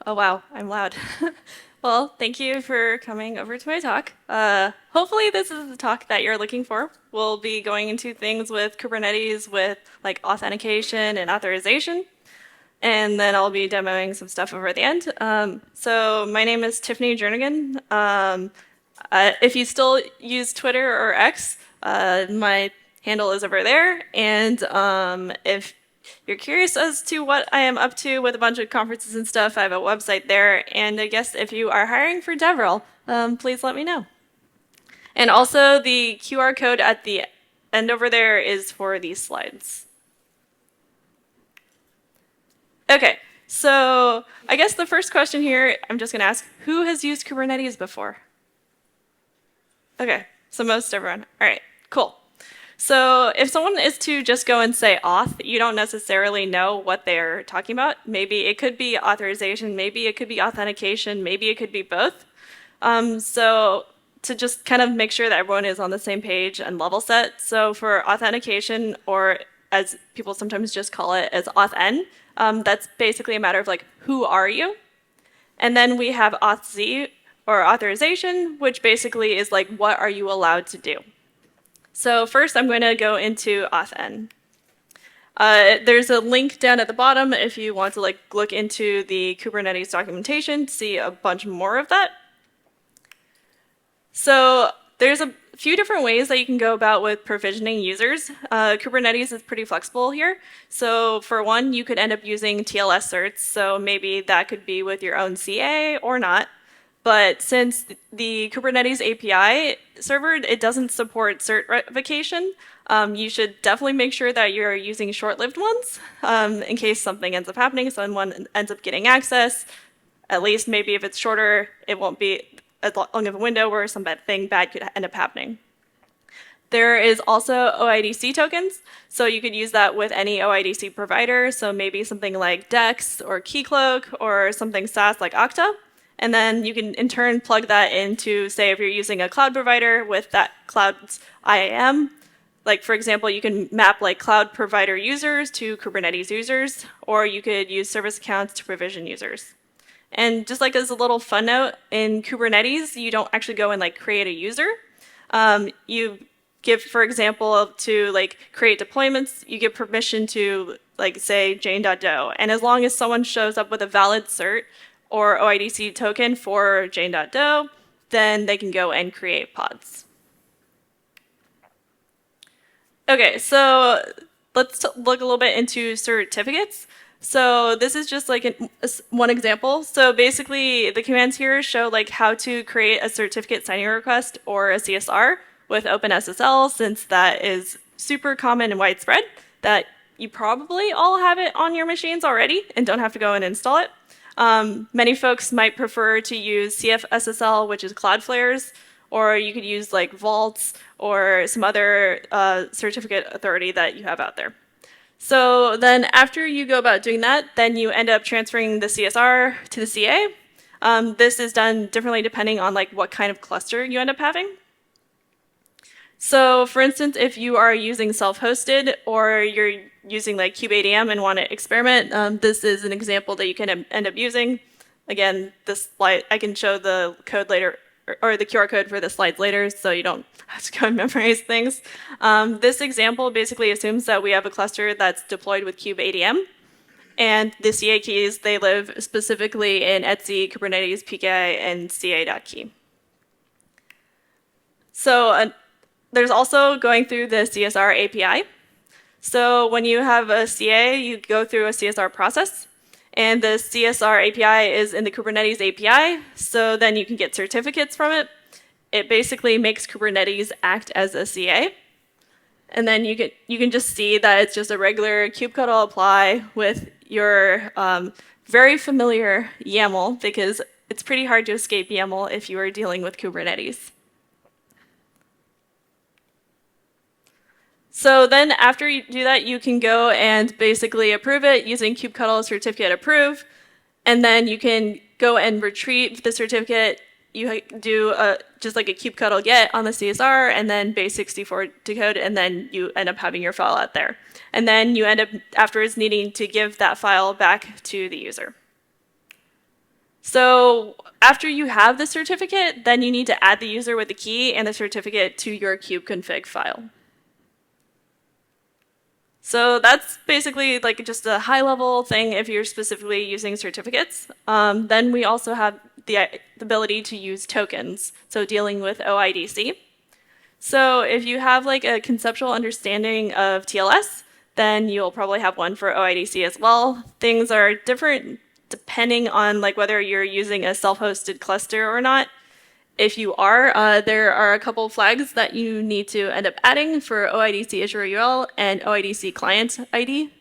Oh wow, I'm loud. Well, thank you for coming over to my talk. Hopefully this is the talk that you're looking for. We'll be going into things with Kubernetes with like authentication and authorization, and then I'll be demoing some stuff over at the end. So my name is Tiffany Jernigan. If you still use Twitter or X, my handle is over there. And if you're curious as to what I am up to with a bunch of conferences and stuff, I have a website there. And I guess if you are hiring for DevRel, please let me know. And also the QR code at the end over there is for these slides. Okay, so I guess the first question here, I'm just going to ask, who has used Kubernetes before? Okay, so most everyone. All right, cool. So if someone is to just go and say auth, you don't necessarily know what they're talking about. Maybe it could be authorization, maybe it could be authentication, maybe it could be both. So to just kind of make sure that everyone is on the same page and level set. So for authentication, or as people sometimes just call it as authn, that's basically a matter of like, who are you? And then we have authz, or authorization, which basically is like, what are you allowed to do? So first, I'm going to go into authn. There's a link down at the bottom if you want to like look into the Kubernetes documentation to see a bunch more of that. So there's a few different ways that you can go about with provisioning users. Kubernetes is pretty flexible here. So for one, you could end up using TLS certs. So maybe that could be with your own CA or not. But since the Kubernetes API server, it doesn't support cert revocation, you should definitely make sure that you're using short-lived ones in case something ends up happening, someone ends up getting access. At least maybe if it's shorter, it won't be as long of a window where something bad could end up happening. There is also OIDC tokens, so you could use that with any OIDC provider, so maybe something like Dex or Keycloak or something SaaS like Okta. And then you can in turn plug that into, say, if you're using a cloud provider with that cloud's IAM. Like, for example, you can map like cloud provider users to Kubernetes users, or you could use service accounts to provision users. And just like as a little fun note, in Kubernetes, you don't actually go and like create a user. You give, for example, to like create deployments, you give permission to like say Jane.do. And as long as someone shows up with a valid cert, or OIDC token for Jane.do, then they can go and create pods. Okay, so let's look a little bit into certificates. So this is just like one example. So basically, the commands here show like how to create a certificate signing request or a CSR with OpenSSL, since that is super common and widespread, that you probably all have it on your machines already and don't have to go and install it. Many folks might prefer to use CFSSL, which is Cloudflare's, or you could use like Vaults or some other certificate authority that you have out there. So then after you go about doing that, then you end up transferring the CSR to the CA. This is done differently depending on like what kind of cluster you end up having. So for instance, if you are using self-hosted or you're using like kubeadm and want to experiment, this is an example that you can end up using. Again, this slide, I can show the code later, or the QR code for the slides later, so you don't have to go and memorize things. This example basically assumes that we have a cluster that's deployed with kubeadm, and the CA keys, they live specifically in etc, Kubernetes, PKI, and ca.key. So there's also going through the CSR API. So when you have a CA, you go through a CSR process, and the CSR API is in the Kubernetes API, so then you can get certificates from it. It basically makes Kubernetes act as a CA. And then you can just see that it's just a regular kubectl apply with your very familiar YAML, because it's pretty hard to escape YAML if you are dealing with Kubernetes. So then after you do that, you can go and basically approve it using kubectl certificate approve. And then you can go and retrieve the certificate. You do just like a kubectl get on the CSR and then base64 decode, and then you end up having your file out there. And then you end up afterwards needing to give that file back to the user. So after you have the certificate, then you need to add the user with the key and the certificate to your kubeconfig file. So that's basically like just a high-level thing if you're specifically using certificates. Then we also have the ability to use tokens, so dealing with OIDC. So if you have like a conceptual understanding of TLS, then you'll probably have one for OIDC as well. Things are different depending on like whether you're using a self-hosted cluster or not. If you are, there are a couple flags that you need to end up adding for OIDC issuer URL and OIDC client ID.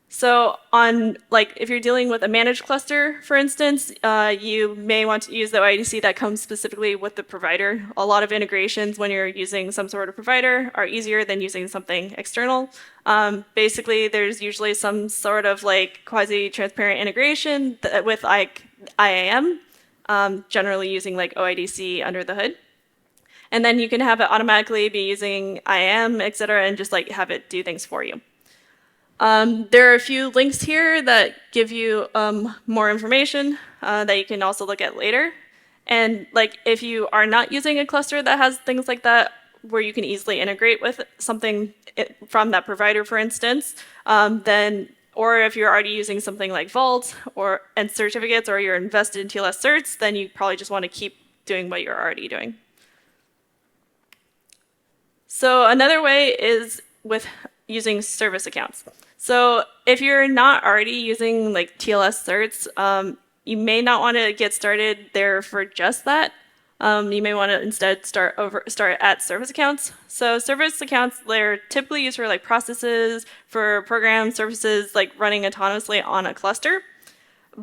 So on like if you're dealing with a managed cluster, for instance, you may want to use the OIDC that comes specifically with the provider. A lot of integrations when you're using some sort of provider are easier than using something external. Basically, there's usually some sort of like quasi-transparent integration with like IAM. Generally using like OIDC under the hood. And then you can have it automatically be using IAM, et cetera, and just like have it do things for you. There are a few links here that give you more information that you can also look at later. And like if you are not using a cluster that has things like that, where you can easily integrate with something from that provider, for instance, then or if you're already using something like Vault and certificates, or you're invested in TLS certs, then you probably just want to keep doing what you're already doing. So another way is with using service accounts. So if you're not already using like TLS certs, you may not want to get started there for just that. You may want to instead start at service accounts. So service accounts, they're typically used for like processes, for program services like running autonomously on a cluster,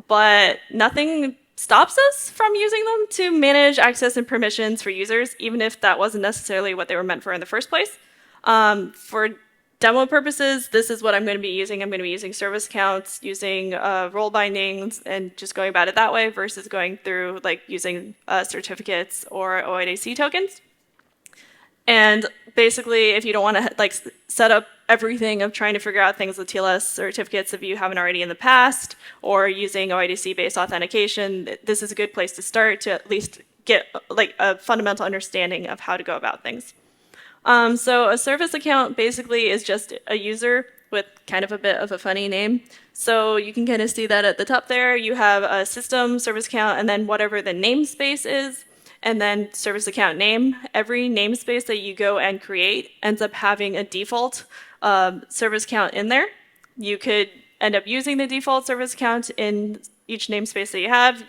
but nothing stops us from using them to manage access and permissions for users, even if that wasn't necessarily what they were meant for in the first place. For demo purposes, this is what I'm going to be using. I'm going to be using service accounts, using role bindings, and just going about it that way versus going through like using certificates or OIDC tokens. And basically, if you don't want to like set up everything of trying to figure out things with TLS certificates if you haven't already in the past, or using OIDC-based authentication, this is a good place to start to at least get like a fundamental understanding of how to go about things. So a service account basically is just a user with kind of a bit of a funny name. So you can kind of see that at the top there. You have a system, service account, and then whatever the namespace is, and then service account name. Every namespace that you go and create ends up having a default service account in there. You could end up using the default service account in each namespace that you have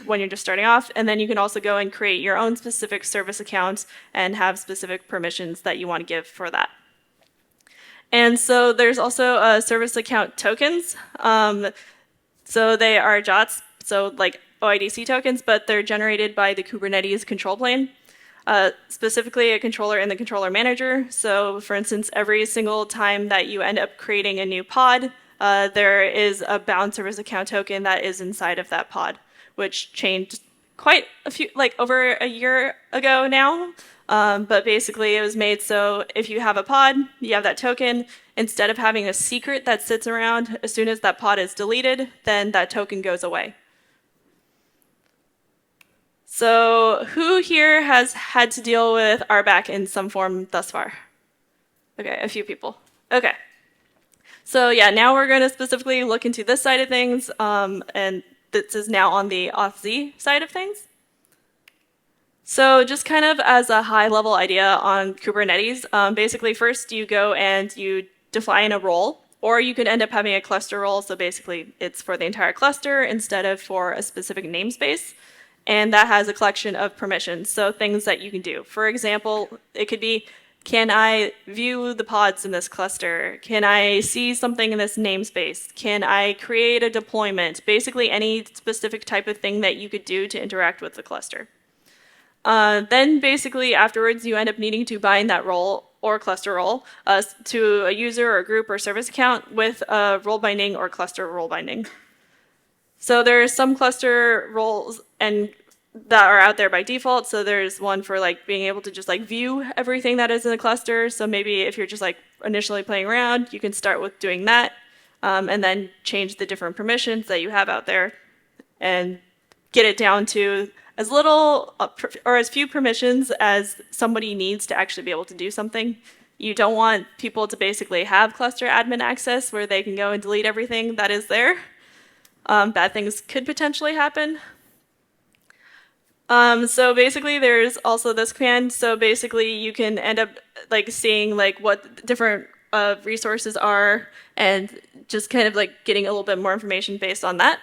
when you're just starting off, and then you can also go and create your own specific service accounts and have specific permissions that you want to give for that. And so there's also service account tokens. So they are JOTs, so like OIDC tokens, but they're generated by the Kubernetes control plane, specifically a controller in the controller manager. So for instance, every single time that you end up creating a new pod, there is a bound service account token that is inside of that pod, which changed quite a few, like over a year ago now. But basically it was made so if you have a pod, you have that token, instead of having a secret that sits around, as soon as that pod is deleted, then that token goes away. So who here has had to deal with RBAC in some form thus far? Okay, a few people. Okay. So yeah, now we're going to specifically look into this side of things, and this is now on the auth-z side of things. So just kind of as a high-level idea on Kubernetes, basically first you go and you define a role, or you could end up having a cluster role, so basically it's for the entire cluster instead of for a specific namespace, and that has a collection of permissions, so things that you can do. For example, it could be, can I view the pods in this cluster? Can I see something in this namespace? Can I create a deployment? Basically any specific type of thing that you could do to interact with the cluster. Then basically afterwards you end up needing to bind that role or cluster role to a user or group or service account with a role binding or cluster role binding. So there's some cluster roles and that are out there by default. So there's one for like being able to just like view everything that is in the cluster. So maybe if you're just like initially playing around, you can start with doing that and then change the different permissions that you have out there and get it down to as little or as few permissions as somebody needs to actually be able to do something. You don't want people to basically have cluster admin access where they can go and delete everything that is there. Bad things could potentially happen. So basically there's also this command. So basically you can end up like seeing like what different resources are and just kind of like getting a little bit more information based on that.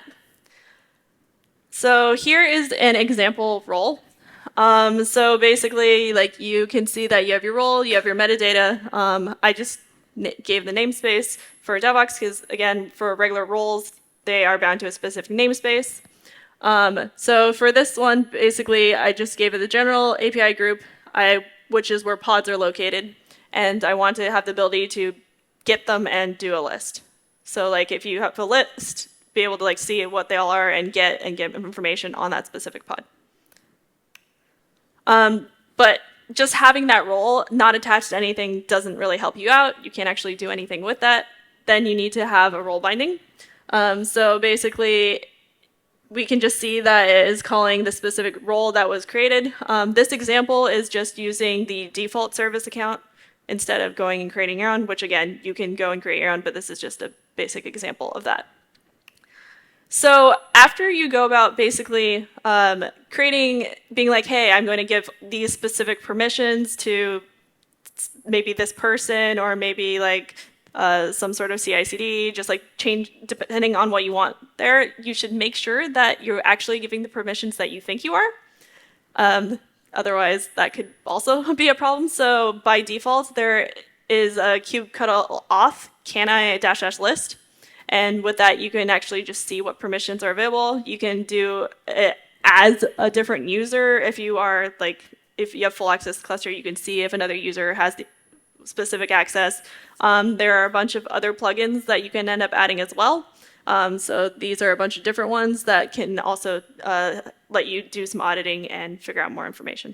So here is an example role. So basically like you can see that you have your role, you have your metadata. I just gave the namespace for DevOps because again, for regular roles, they are bound to a specific namespace. So for this one, basically, I just gave it the general API group, which is where pods are located, and I want to have the ability to get them and do a list. So like if you have a list, be able to like see what they all are and get information on that specific pod. But just having that role not attached to anything doesn't really help you out. You can't actually do anything with that. Then you need to have a role binding. So basically, we can just see that it is calling the specific role that was created. This example is just using the default service account instead of going and creating your own, which again, you can go and create your own, but this is just a basic example of that. So after you go about basically being like, hey, I'm going to give these specific permissions to maybe this person or maybe like some sort of CI/CD, just like change depending on what you want there, you should make sure that you're actually giving the permissions that you think you are. Otherwise, that could also be a problem. So by default, there is a kubectl auth cani --list. And with that, you can actually just see what permissions are available. You can do it as a different user. If you are like, if you have full access cluster, you can see if another user has the specific access. There are a bunch of other plugins that you can end up adding as well. So these are a bunch of different ones that can also let you do some auditing and figure out more information.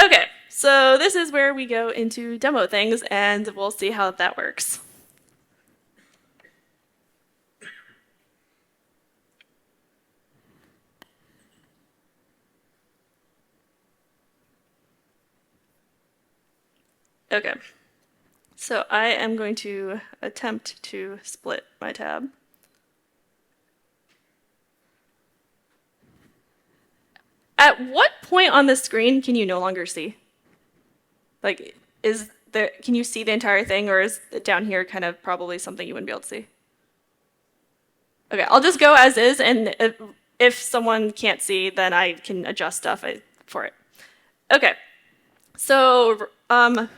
Okay, so this is where we go into demo things, and we'll see how that works. Okay, so I am going to attempt to split my tab. At what point on the screen can you no longer see? Like, can you see the entire thing, or is it down here kind of probably something you wouldn't be able to see? Okay, I'll just go as is, and if someone can't see, then I can adjust stuff for it. Okay, so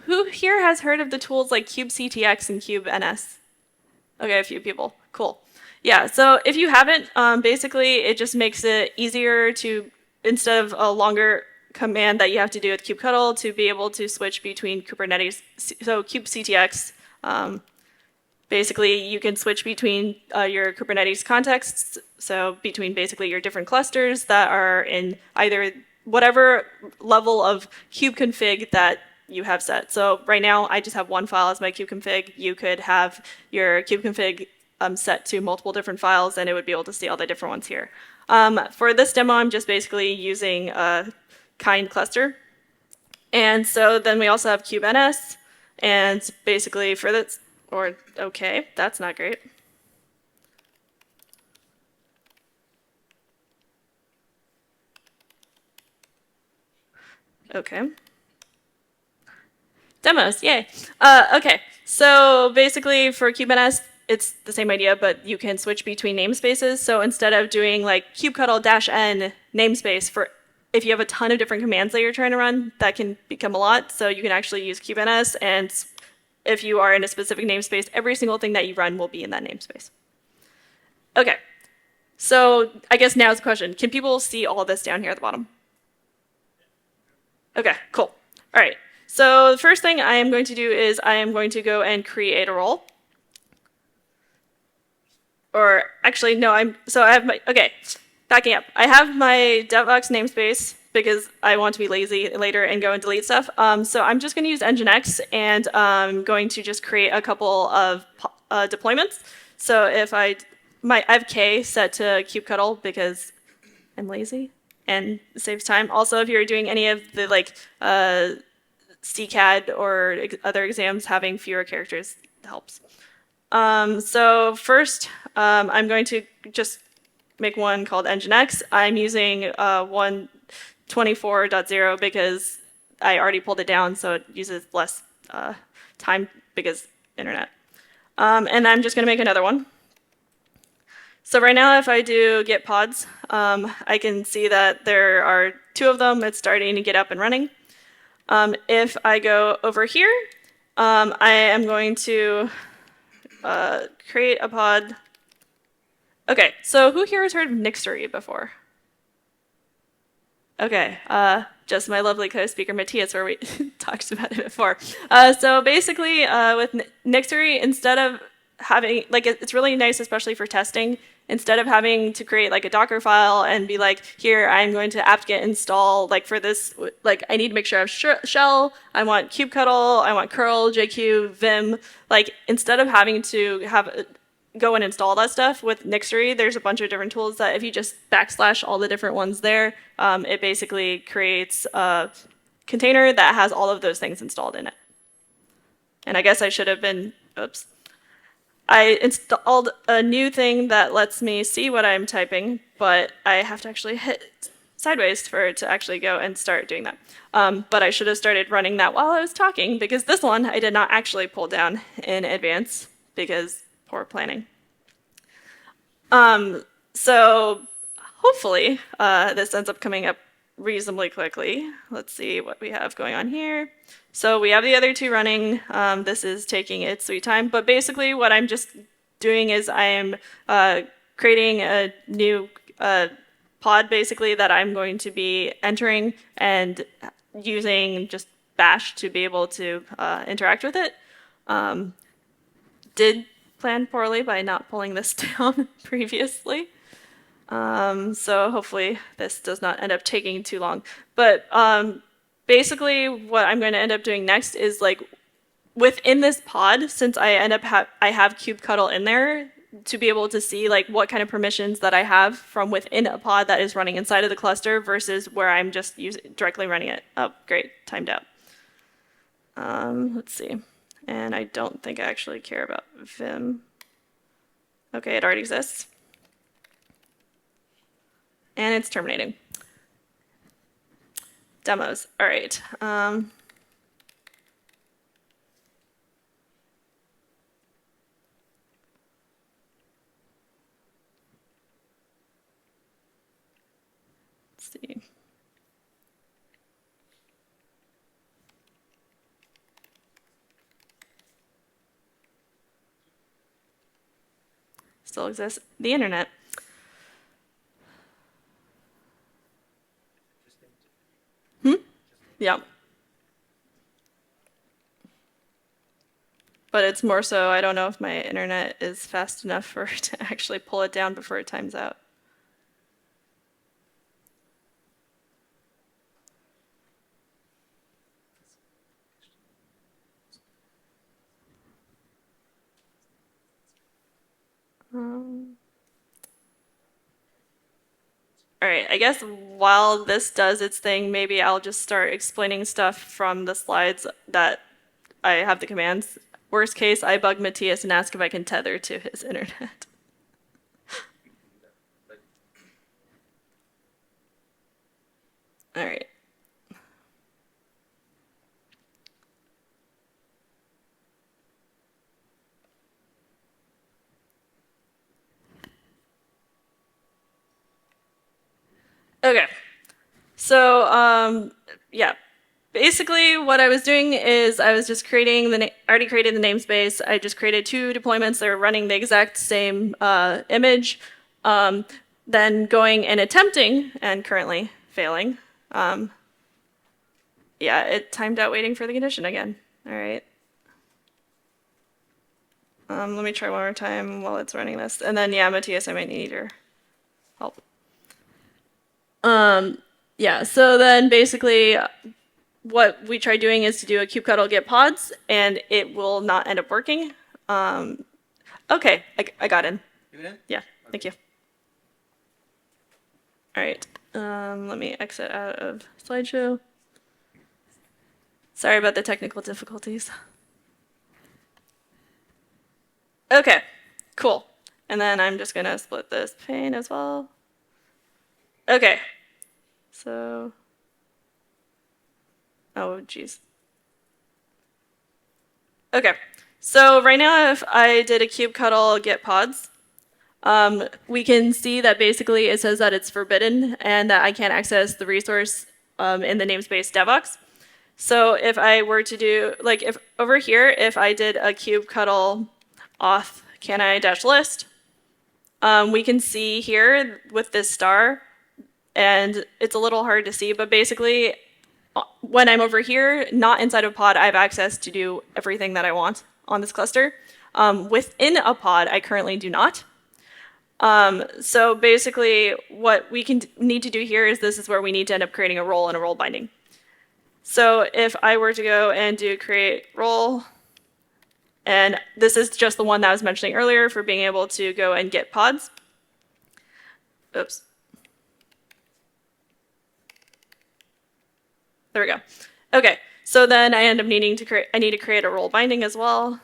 who here has heard of the tools like kubectx and kubeNS? Okay, a few people. Cool. Yeah, so if you haven't, basically it just makes it easier to, instead of a longer command that you have to do with kubectl, to be able to switch between Kubernetes. So kubectx, basically you can switch between your Kubernetes contexts, so between basically your different clusters that are in either whatever level of kubeconfig that you have set. So right now I just have one file as my kubeconfig. You could have your kubeconfig set to multiple different files, and it would be able to see all the different ones here. For this demo, I'm just basically using a kind cluster. And so then we also have kubeNS, and basically for this, or okay, that's not great. Okay. Demos, yay. Okay, so basically for kubeNS, it's the same idea, but you can switch between namespaces. So instead of doing like kubectl-n namespace for if you have a ton of different commands that you're trying to run, that can become a lot. So you can actually use kubeNS, and if you are in a specific namespace, every single thing that you run will be in that namespace. Okay, so I guess now's the question. Can people see all this down here at the bottom? Okay, cool. All right, so the first thing I am going to do is I am going to go and create a role. Or actually, no, I have my, okay, backing up. I have my DevOps namespace because I want to be lazy later and go and delete stuff. So I'm just going to use Nginx, and I'm going to just create a couple of deployments. So if I I have K set to kubectl because I'm lazy and it saves time. Also, if you're doing any of the like CCAD or other exams, having fewer characters helps. So first, I'm going to just make one called Nginx. I'm using 1.24.0 because I already pulled it down, so it uses less time because internet. And I'm just going to make another one. So right now, if I do git pods, I can see that there are 2 of them. It's starting to get up and running. If I go over here, I am going to create a pod. Okay, so who here has heard of Nixery before? Okay, just my lovely co-speaker Matthias, where we talked about it before. So basically, with Nixery, instead of having, like, it's really nice, especially for testing, instead of having to create like a Docker file and be like, here, I'm going to apt-get install, like for this, like I need to make sure I have shell, I want kubectl, I want curl, JQ, vim, like instead of having to have go and install that stuff with Nixery, there's a bunch of different tools that if you just backslash all the different ones there, it basically creates a container that has all of those things installed in it. And I guess I should have been, oops. I installed a new thing that lets me see what I'm typing, but I have to actually hit sideways for it to actually go and start doing that. But I should have started running that while I was talking, because this one I did not actually pull down in advance, because poor planning. So hopefully this ends up coming up reasonably quickly. Let's see what we have going on here. So we have the other 2 running. This is taking its sweet time, but basically what I'm just doing is I am creating a new pod basically that I'm going to be entering and using just bash to be able to interact with it. Did plan poorly by not pulling this down previously. So hopefully this does not end up taking too long. But basically what I'm going to end up doing next is like within this pod, since I end up I have kubectl in there to be able to see like what kind of permissions that I have from within a pod that is running inside of the cluster versus where I'm just directly running it. Oh, great, timed out. Let's see. And I don't think I actually care about Vim. Okay, it already exists. And it's terminating. Demos. All right. Let's see. Still exists. The internet. Yeah. But it's more so, I don't know if my internet is fast enough for it to actually pull it down before it times out. All right, I guess while this does its thing, maybe I'll just start explaining stuff from the slides that I have the commands. Worst case, I bug Matthias and ask if I can tether to his internet. All right. Okay. So, yeah. Basically, what I was doing is I was just creating I already created the namespace. I just created 2 deployments that are running the exact same image. Then going and attempting, and currently failing. Yeah, it timed out waiting for the condition again. All right. Let me try one more time while it's running this. And then, yeah, Matthias, I might need your help. Yeah, so then basically what we try doing is to do a kubectl get pods, and it will not end up working. Okay, I got in. You got in? Yeah. Thank you. All right, let me exit out of slideshow. Sorry about the technical difficulties. Okay, cool. And then I'm just gonna split this pane as well. Okay, so, oh geez. Okay, so right now if I did a kubectl get pods, we can see that basically it says that it's forbidden and that I can't access the resource in the namespace devox. So if I were to do, like if over here, if I did a kubectl auth can I dash list, we can see here with this star, and it's a little hard to see, but basically when I'm over here, not inside of pod, I have access to do everything that I want on this cluster. Within a pod, I currently do not. So basically what we need to do here is this is where we need to end up creating a role and a role binding. So if I were to go and do create role, and this is just the one that I was mentioning earlier for being able to go and get pods. Oops. There we go. Okay, so then I end up needing to create, I need to create a role binding as well.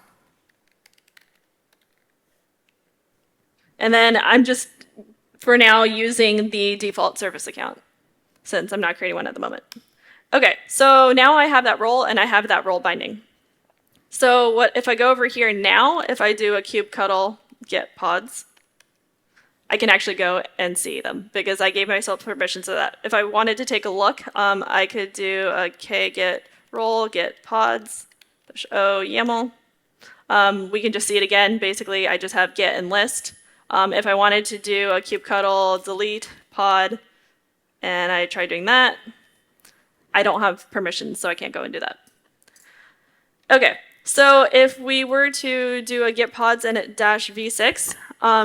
And then I'm just, for now, using the default service account since I'm not creating one at the moment. Okay, so now I have that role and I have that role binding. So what if I go over here now, if I do a kubectl get pods, I can actually go and see them because I gave myself permission to that. If I wanted to take a look, I could do a k get role get pods -o YAML. We can just see it again. Basically, I just have get and list. If I wanted to do a kubectl delete pod, and I try doing that, I don't have permissions, so I can't go and do that. Okay, so if we were to do a get pods and -v6,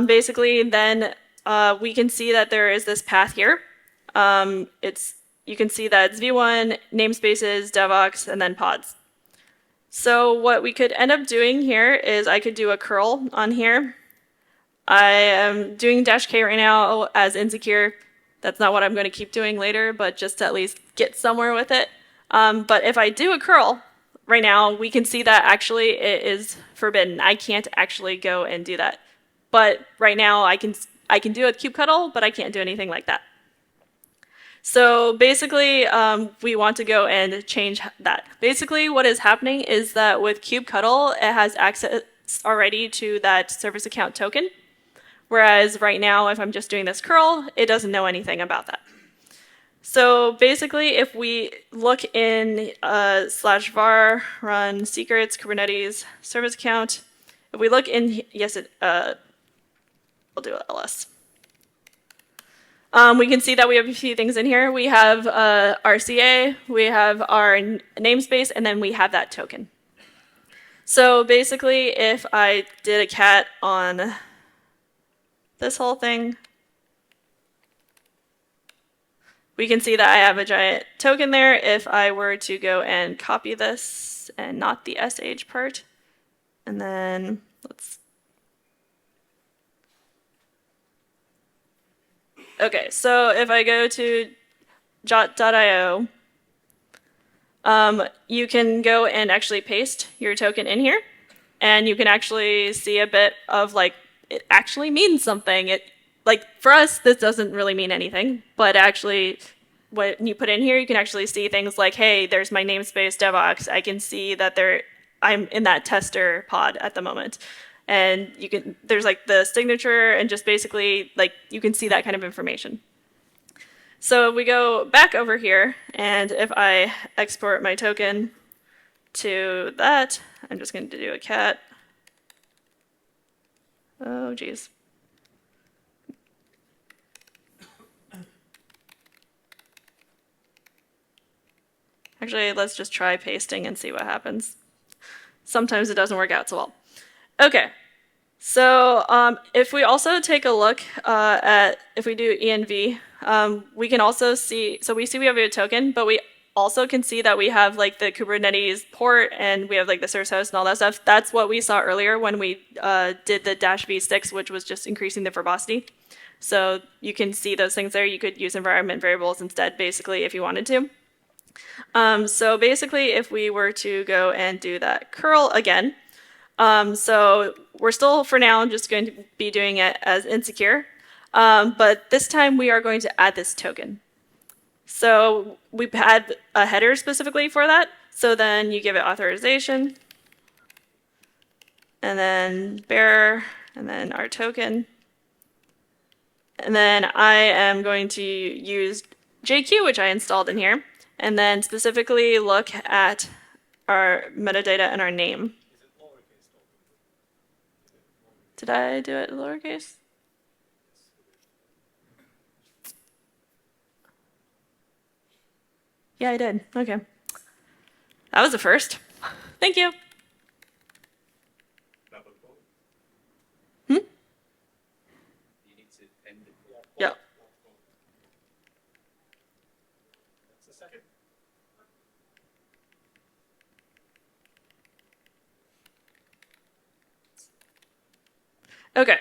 basically then we can see that there is this path here. You can see that it's v1, namespaces, devox, and then pods. So what we could end up doing here is I could do a curl on here. I am doing -k right now as insecure. That's not what I'm going to keep doing later, but just to at least get somewhere with it. But if I do a curl right now, we can see that actually it is forbidden. I can't actually go and do that. But right now I can do a kubectl, but I can't do anything like that. So basically, we want to go and change that. Basically, what is happening is that with kubectl, it has access already to that service account token. Whereas right now, if I'm just doing this curl, it doesn't know anything about that. So basically, if we look in /var run secrets Kubernetes service account, if we look in, yes, we'll do ls. We can see that we have a few things in here. We have RCA, we have our namespace, and then we have that token. So basically, if I did a cat on this whole thing, we can see that I have a giant token there. If I were to go and copy this and not the sh part, and then let's, okay, so if I go to jot.io, you can go and actually paste your token in here, and you can actually see a bit of like, it actually means something. Like for us, this doesn't really mean anything, but actually when you put in here, you can actually see things like, hey, there's my namespace devox. I can see that I'm in that tester pod at the moment. And there's like the signature and just basically like, you can see that kind of information. So if we go back over here, and if I export my token to that, I'm just going to do a cat. Oh, geez. Actually, let's just try pasting and see what happens. Sometimes it doesn't work out so well. Okay, so if we also take a look at, if we do env, we can also see, so we see we have a token, but we also can see that we have like the Kubernetes port and we have like the source host and all that stuff. That's what we saw earlier when we did the -v6, which was just increasing the verbosity. So you can see those things there. You could use environment variables instead, basically, if you wanted to. So basically, if we were to go and do that curl again, so we're still, for now, just going to be doing it as insecure. But this time we are going to add this token. So we've had a header specifically for that. So then you give it authorization, and then bearer, and then our token. And then I am going to use JQ, which I installed in here, and then specifically look at our metadata and our name. Did I do it lowercase? Yeah, I did. Okay. That was the first. Thank you. Yeah. Okay.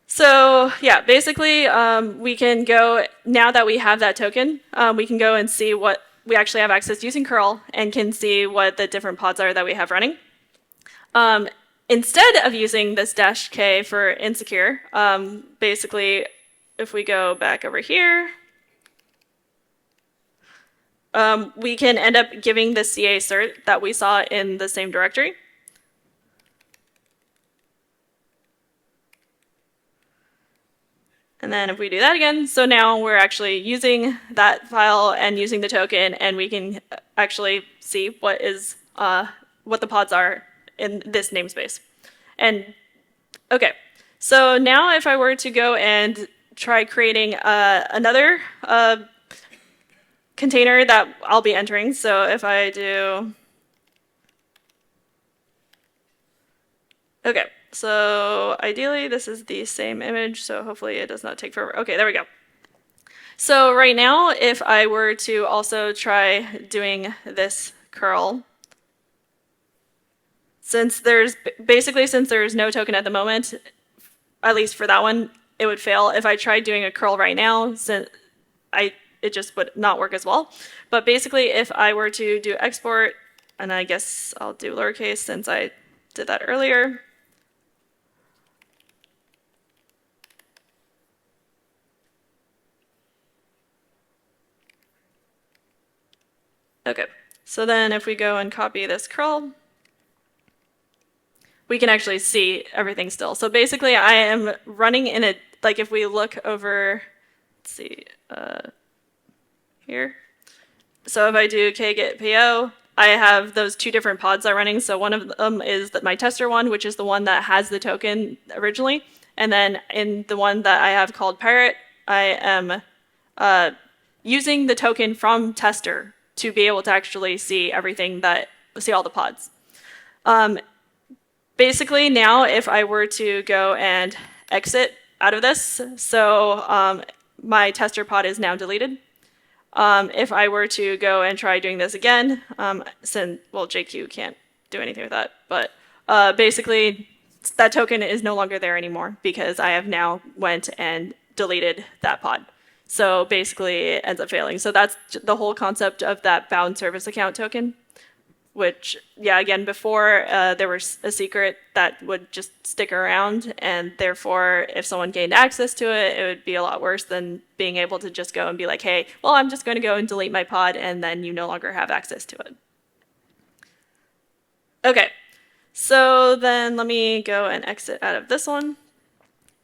So yeah, basically we can go, now that we have that token, we can go and see what we actually have access using curl and can see what the different pods are that we have running. Instead of using this -k for insecure, basically if we go back over here, we can end up giving the CA cert that we saw in the same directory. And then if we do that again, so now we're actually using that file and using the token, and we can actually see what is what the pods are in this namespace. And okay, so now if I were to go and try creating another container that I'll be entering, so if I do, okay. So ideally, this is the same image, so hopefully it does not take forever. Okay, there we go. So right now, if I were to also try doing this curl, since there's no token at the moment, at least for that one, it would fail. If I tried doing a curl right now, it just would not work as well. But basically, if I were to do export, and I guess I'll do lowercase since I did that earlier. Okay, so then if we go and copy this curl, we can actually see everything still. So basically I am running in a, like if we look over, let's see, here. So if I do kget po, I have those two different pods are running. So one of them is my tester one, which is the one that has the token originally. And then in the one that I have called parrot, I am using the token from tester to be able to actually see everything see all the pods. Basically now, if I were to go and exit out of this, so my tester pod is now deleted. If I were to go and try doing this again, well, JQ can't do anything with that, but basically that token is no longer there anymore because I have now went and deleted that pod. So basically it ends up failing. So that's the whole concept of that bound service account token, which, yeah, again, before there was a secret that would just stick around, and therefore if someone gained access to it, it would be a lot worse than being able to just go and be like, hey, well, I'm just going to go and delete my pod, and then you no longer have access to it. Okay, so then let me go and exit out of this one.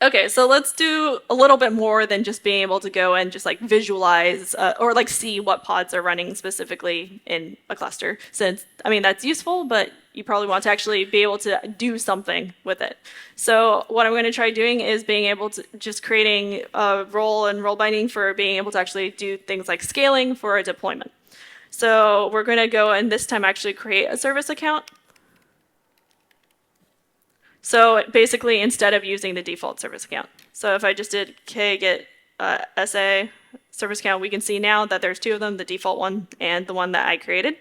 Okay, so let's do a little bit more than just being able to go and just like visualize or like see what pods are running specifically in a cluster. Since, I mean, that's useful, but you probably want to actually be able to do something with it. So what I'm going to try doing is being able to just creating a role and role binding for being able to actually do things like scaling for a deployment. So we're going to go and this time actually create a service account. So basically, instead of using the default service account. So if I just did kget SA service account, we can see now that there's two of them, the default one and the one that I created.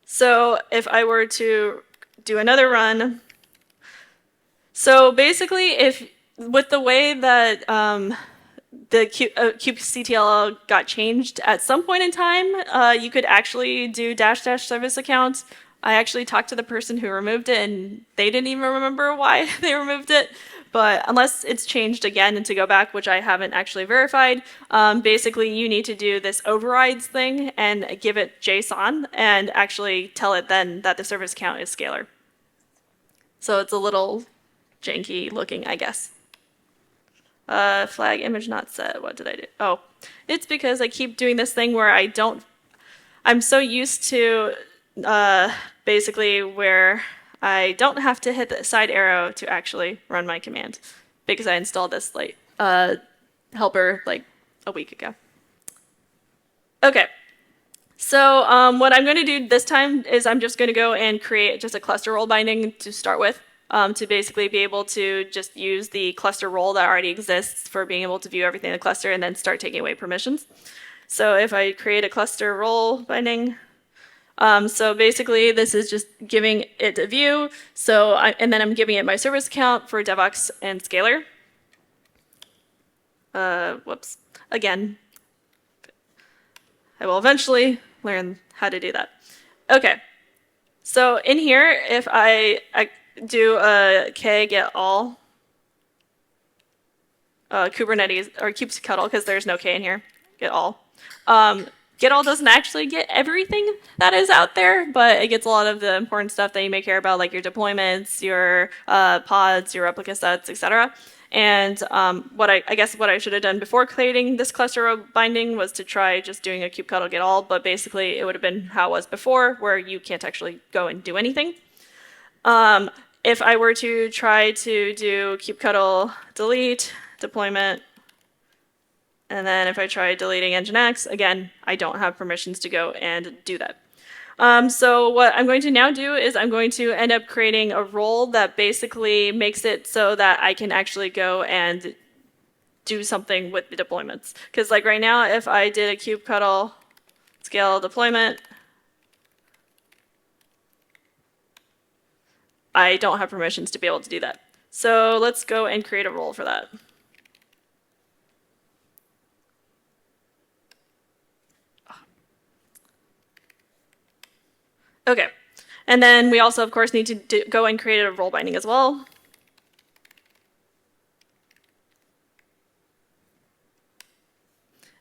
So if I were to do another run, so basically if with the way that the kubectl got changed at some point in time, you could actually do -- service account. I actually talked to the person who removed it and they didn't even remember why they removed it. But unless it's changed again and to go back, which I haven't actually verified, basically you need to do this overrides thing and give it JSON and actually tell it then that the service count is scalar. So it's a little janky looking, I guess. Flag image not set. What did I do? Oh, it's because I keep doing this thing where I'm so used to basically where I don't have to hit the side arrow to actually run my command because I installed this helper like a week ago. Okay, so what I'm going to do this time is I'm just going to go and create just a cluster role binding to start with to basically be able to just use the cluster role that already exists for being able to view everything in the cluster and then start taking away permissions. So if I create a cluster role binding, so basically this is just giving it a view. So and then I'm giving it my service account for Devox and Scalar. Whoops. Again, I will eventually learn how to do that. Okay. So in here, if I do a k get all Kubernetes or kubectl because there's no k in here, get all. Get all doesn't actually get everything that is out there, but it gets a lot of the important stuff that you may care about, like your deployments, your pods, your replica sets, etc. And I guess what I should have done before creating this cluster binding was to try just doing a kubectl get all, but basically it would have been how it was before, where you can't actually go and do anything. If I were to try to do kubectl delete deployment, and then if I try deleting Nginx, again, I don't have permissions to go and do that. So what I'm going to now do is I'm going to end up creating a role that basically makes it so that I can actually go and do something with the deployments. Because like right now, if I did a kubectl scale deployment, I don't have permissions to be able to do that. So let's go and create a role for that. Okay, and then we also, of course, need to go and create a role binding as well.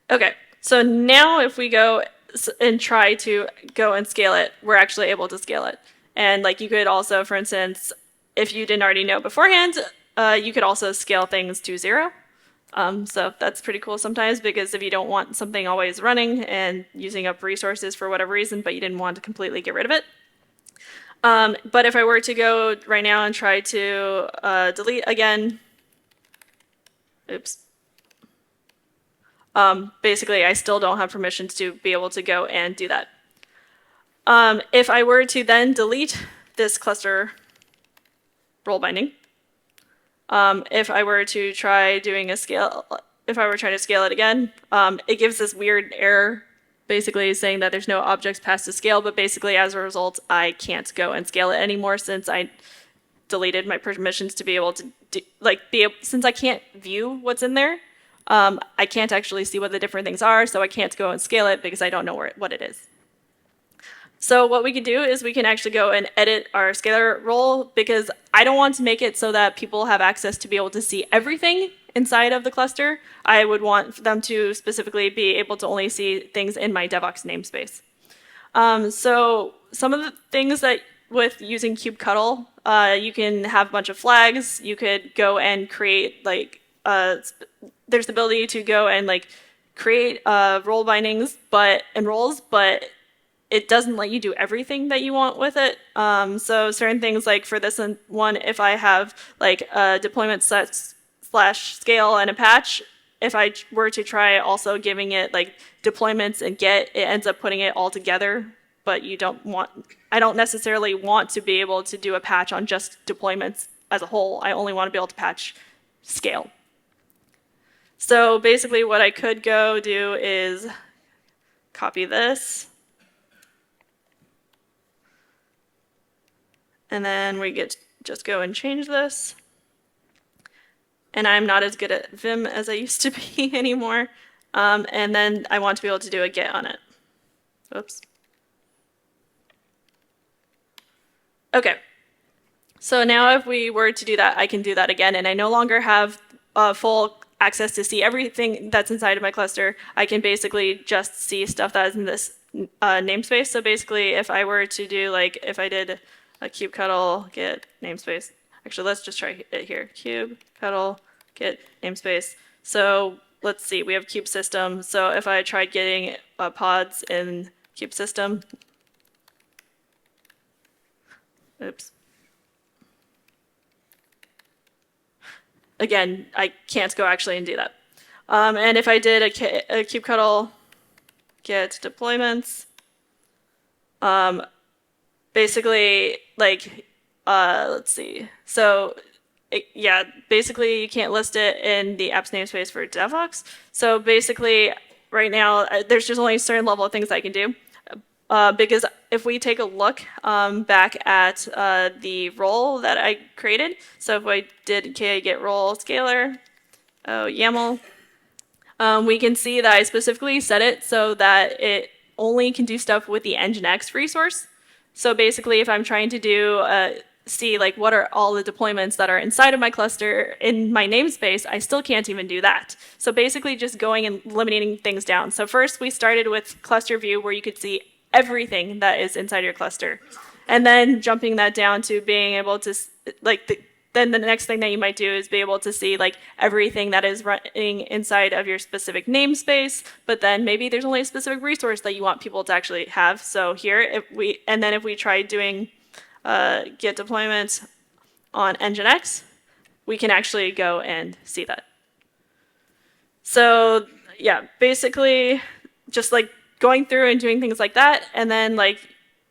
Okay, so now if we go and try to go and scale it, we're actually able to scale it. And like you could also, for instance, if you didn't already know beforehand, you could also scale things to 0. So that's pretty cool sometimes, because if you don't want something always running and using up resources for whatever reason, but you didn't want to completely get rid of it. But if I were to go right now and try to delete again, oops. Basically, I still don't have permissions to be able to go and do that. If I were to then delete this cluster role binding, if I were to try doing a scale, if I were trying to scale it again, it gives this weird error, basically saying that there's no objects passed to scale, but basically as a result, I can't go and scale it anymore since I deleted my permissions to be able to since I can't view what's in there, I can't actually see what the different things are, so I can't go and scale it because I don't know what it is. So what we can do is we can actually go and edit our scalar role, because I don't want to make it so that people have access to be able to see everything inside of the cluster. I would want them to specifically be able to only see things in my Devox namespace. So some of the things that with using kubectl, you can have a bunch of flags. You could go and create there's the ability to go and create role bindings and roles, but it doesn't let you do everything that you want with it. So certain things, like for this one, if I have a deployment set / scale and a patch, if I were to try also giving it deployments and get, it ends up putting it all together. But I don't necessarily want to be able to do a patch on just deployments as a whole. I only want to be able to patch scale. So basically what I could go do is copy this. And then we get just go and change this. And I'm not as good at Vim as I used to be anymore. And then I want to be able to do a get on it. Oops. Okay. So now if we were to do that, I can do that again, and I no longer have full access to see everything that's inside of my cluster. I can basically just see stuff that is in this namespace. So basically, if I were to do, like, if I did a kubectl get namespace, actually, let's just try it here. Kubectl get namespace. So let's see, we have kube system. So if I tried getting pods in kube system, oops. Again, I can't go actually and do that. And if I did a kubectl get deployments, basically, like, let's see. So, yeah, basically you can't list it in the apps namespace for DevOps. So basically, right now, there's just only a certain level of things I can do. Because if we take a look back at the role that I created, so if I did get role scalar, YAML, we can see that I specifically set it so that it only can do stuff with the Nginx resource. So basically, if I'm trying to do see like what are all the deployments that are inside of my cluster in my namespace, I still can't even do that. So basically, just going and eliminating things down. So first, we started with cluster view, where you could see everything that is inside your cluster. And then jumping that down to being able to, then the next thing that you might do is be able to see like everything that is running inside of your specific namespace, but then maybe there's only a specific resource that you want people to actually have. So here, if we try doing get deployment on Nginx, we can actually go and see that. So yeah, basically just like going through and doing things like that, and then like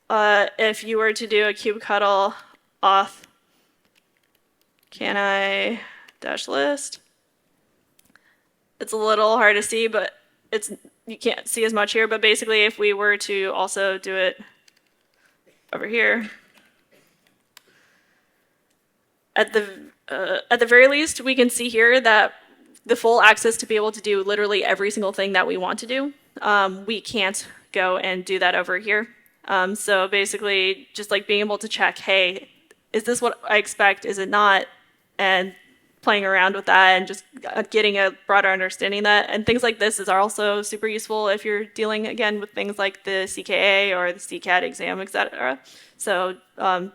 if you were to do a kubectl auth, can I dash list? It's a little hard to see, but you can't see as much here. But basically, if we were to also do it over here, at the very least, we can see here that the full access to be able to do literally every single thing that we want to do. We can't go and do that over here. So basically, just like being able to check, hey, is this what I expect? Is it not? And playing around with that and just getting a broader understanding of that. And things like this are also super useful if you're dealing, again, with things like the CKA or the CCAT exam, etc. So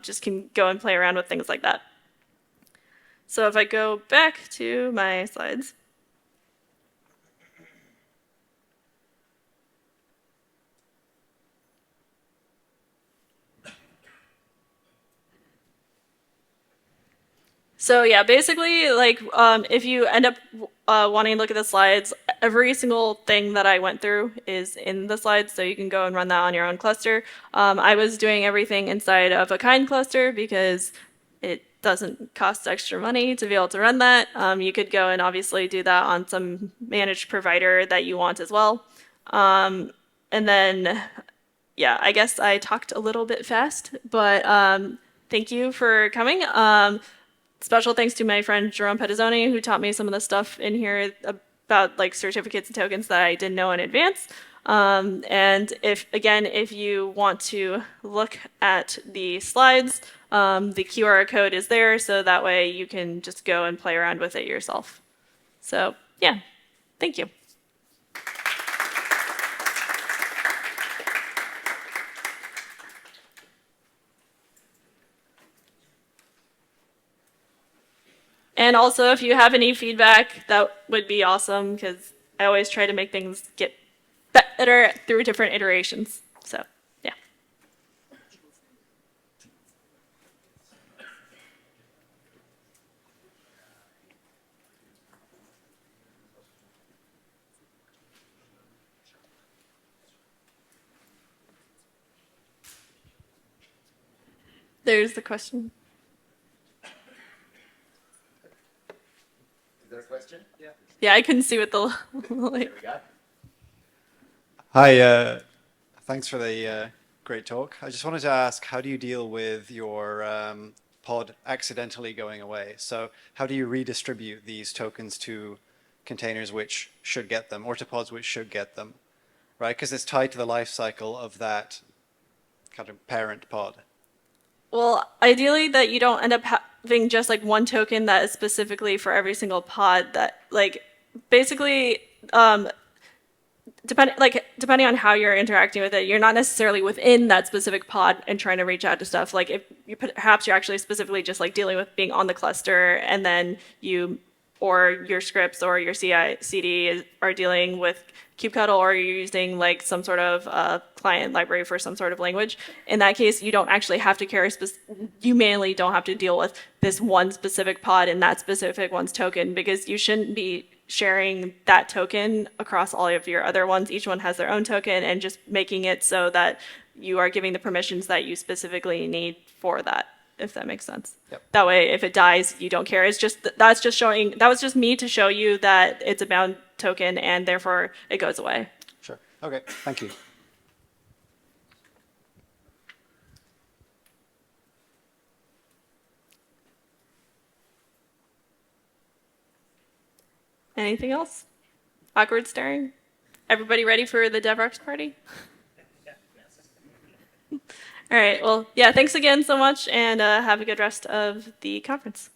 just can go and play around with things like that. So if I go back to my slides. So yeah, basically, like if you end up wanting to look at the slides, every single thing that I went through is in the slides, so you can go and run that on your own cluster. I was doing everything inside of a kind cluster because it doesn't cost extra money to be able to run that. You could go and obviously do that on some managed provider that you want as well. And then, yeah, I guess I talked a little bit fast, but thank you for coming. Special thanks to my friend Jerome Petazzoni, who taught me some of the stuff in here about like certificates and tokens that I didn't know in advance. And if you want to look at the slides, the QR code is there, so that way you can just go and play around with it yourself. So yeah, thank you. And also, if you have any feedback, that would be awesome, because I always try to make things get better through different iterations. So, yeah. There's the question. Is there a question? Yeah, I couldn't see with the like. Hi, thanks for the great talk. I just wanted to ask, how do you deal with your pod accidentally going away? So how do you redistribute these tokens to containers which should get them, or to pods which should get them, right? Because it's tied to the life cycle of that kind of parent pod. Well, ideally that you don't end up having just like one token that is specifically for every single pod that like basically depending on how you're interacting with it, you're not necessarily within that specific pod and trying to reach out to stuff. Like if you perhaps you're actually specifically just like dealing with being on the cluster, and then you or your scripts or your CI/CD are dealing with kubectl, or you're using like some sort of client library for some sort of language. In that case, you don't actually have to carry you mainly don't have to deal with this one specific pod and that specific one's token, because you shouldn't be sharing that token across all of your other ones. Each one has their own token, and just making it so that you are giving the permissions that you specifically need for that, if that makes sense. Yep. That way, if it dies, you don't care. It's just, that was just me to show you that it's a bound token and therefore it goes away. Sure. Okay. Thank you. Anything else? Awkward staring? Everybody ready for the DevRex party? All right. Well, yeah, thanks again so much, and have a good rest of the conference.